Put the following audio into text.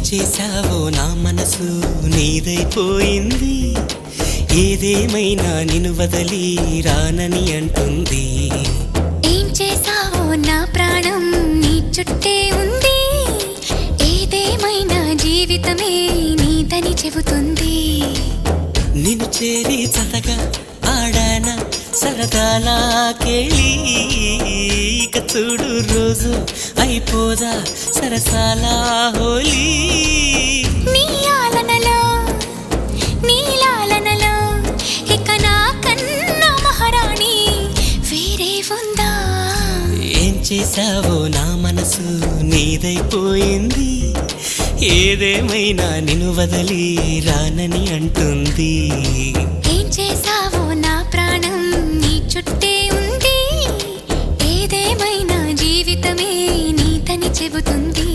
చేశావో నా మనసు నీదైపోయింది. ఏదేమైనా నిన్ను వదలి రానని అంటుంది. ఏం చేశావో నా ప్రాణం నీ చుట్టే ఉంది. ఏదేమైనా జీవితమే నీదని చెబుతుంది. నిన్ను చేరి చతగా ఆడాన సరదాలా కేళి. ఇక చూడు రోజు అయిపోదా సరసాల హోలీ. నీ ఆలనలో నీ లాలనలో ఇక నా కన్నా మహారాణి వేరే ఉందా? ఏం చేశావో నా మనసు నీదైపోయింది. ఏదేమైనా నిన్ను వదలి రానని అంటుంది. ఏం చేశావో నా ప్రాణం నీ చుట్టే ఉంది. ఏదేమైనా జీవితమే నీదని చెబుతుంది.